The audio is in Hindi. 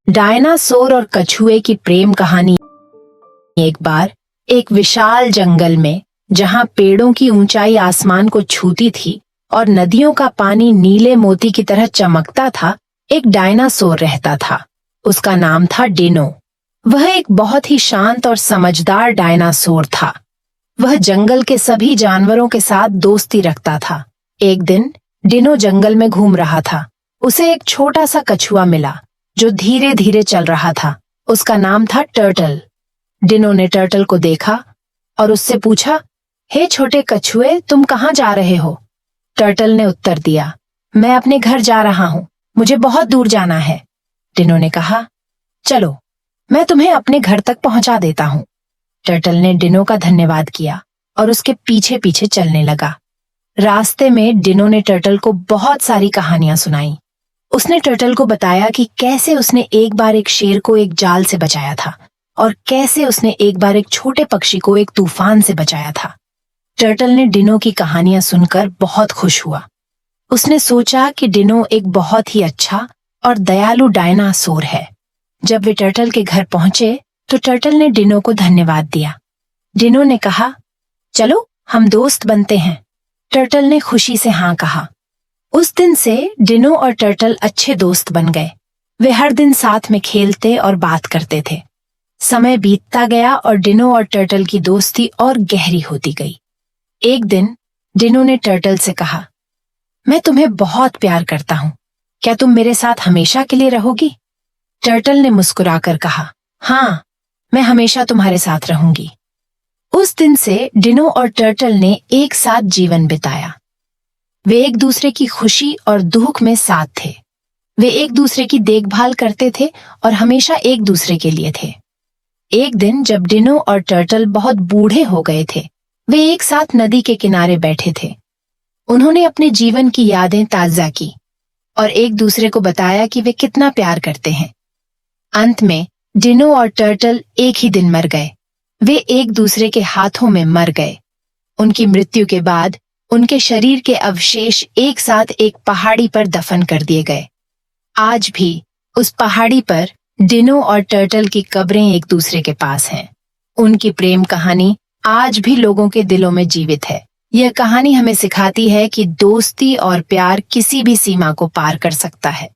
डायनासोर और कछुए की प्रेम कहानी। एक बार एक विशाल जंगल में, जहां पेड़ों की ऊंचाई आसमान को छूती थी और नदियों का पानी नीले मोती की तरह चमकता था, एक डायनासोर रहता था। उसका नाम था डिनो। वह एक बहुत ही शांत और समझदार डायनासोर था। वह जंगल के सभी जानवरों के साथ दोस्ती रखता था। एक दिन डिनो जंगल में घूम रहा था। उसे एक छोटा सा कछुआ मिला जो धीरे धीरे चल रहा था। उसका नाम था टर्टल। डिनो ने टर्टल को देखा और उससे पूछा, हे छोटे कछुए, तुम कहाँ जा रहे हो? टर्टल ने उत्तर दिया, मैं अपने घर जा रहा हूँ, मुझे बहुत दूर जाना है। डिनो ने कहा, चलो मैं तुम्हें अपने घर तक पहुंचा देता हूँ। टर्टल ने डिनो का धन्यवाद किया और उसके पीछे पीछे चलने लगा। रास्ते में डिनो ने टर्टल को बहुत सारी कहानियां सुनाई। उसने टर्टल को बताया कि कैसे उसने एक बार एक शेर को एक जाल से बचाया था और कैसे उसने एक बार एक छोटे पक्षी को एक तूफान से बचाया था। टर्टल ने डिनो की कहानियां सुनकर बहुत खुश हुआ। उसने सोचा कि डिनो एक बहुत ही अच्छा और दयालु डायनासोर है। जब वे टर्टल के घर पहुंचे तो टर्टल ने डिनो को धन्यवाद दिया। डिनो ने कहा, चलो हम दोस्त बनते हैं। टर्टल ने खुशी से हाँ कहा। उस दिन से डिनो और टर्टल अच्छे दोस्त बन गए। वे हर दिन साथ में खेलते और बात करते थे। समय बीतता गया और डिनो और टर्टल की दोस्ती और गहरी होती गई। एक दिन डिनो ने टर्टल से कहा, मैं तुम्हें बहुत प्यार करता हूँ, क्या तुम मेरे साथ हमेशा के लिए रहोगी? टर्टल ने मुस्कुराकर कहा, हाँ, मैं हमेशा तुम्हारे साथ रहूंगी। उस दिन से डिनो और टर्टल ने एक साथ जीवन बिताया। वे एक दूसरे की खुशी और दुख में साथ थे। वे एक दूसरे की देखभाल करते थे और हमेशा एक दूसरे के लिए थे। एक दिन जब डिनो और टर्टल बहुत बूढ़े हो गए थे, वे एक साथ नदी के किनारे बैठे थे। उन्होंने अपने जीवन की यादें ताजा की और एक दूसरे को बताया कि वे कितना प्यार करते हैं। अंत में डिनो और टर्टल एक ही दिन मर गए। वे एक दूसरे के हाथों में मर गए। उनकी मृत्यु के बाद उनके शरीर के अवशेष एक साथ एक पहाड़ी पर दफन कर दिए गए। आज भी उस पहाड़ी पर डिनो और टर्टल की कब्रें एक दूसरे के पास हैं। उनकी प्रेम कहानी आज भी लोगों के दिलों में जीवित है। यह कहानी हमें सिखाती है कि दोस्ती और प्यार किसी भी सीमा को पार कर सकता है।